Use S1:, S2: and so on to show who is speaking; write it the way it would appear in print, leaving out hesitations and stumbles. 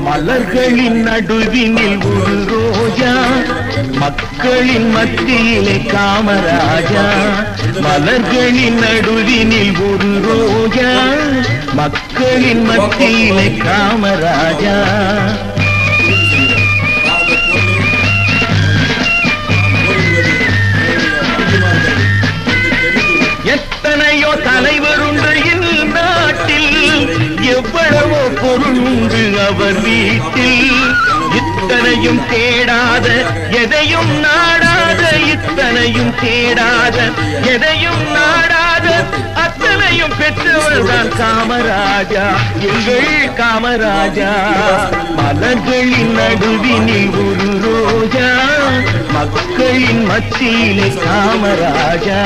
S1: மலர்களின் நடுவினில் ஒரு ரோஜா, மக்களின் மத்தியிலே காமராஜா. மலர்களின் நடுவினில் ஒரு ரோஜா, மக்களின் மத்தியிலே காமராஜா. எத்தனையோ தலைவருண்டு இந்நாட்டில், எவ்வளவோ பொருள் உண்டு அவர் வீட்டில். இத்தனையும் தேடாத எதையும் நாடாத, இத்தனையும் தேடாத எதையும் நாடாத, அத்தனையும் பெற்றவர் தான் காமராஜா, எங்கள் காமராஜா. மலர்களின் நடுவினில் ஒரு ரோஜா, மக்களின் மத்தியிலே காமராஜா.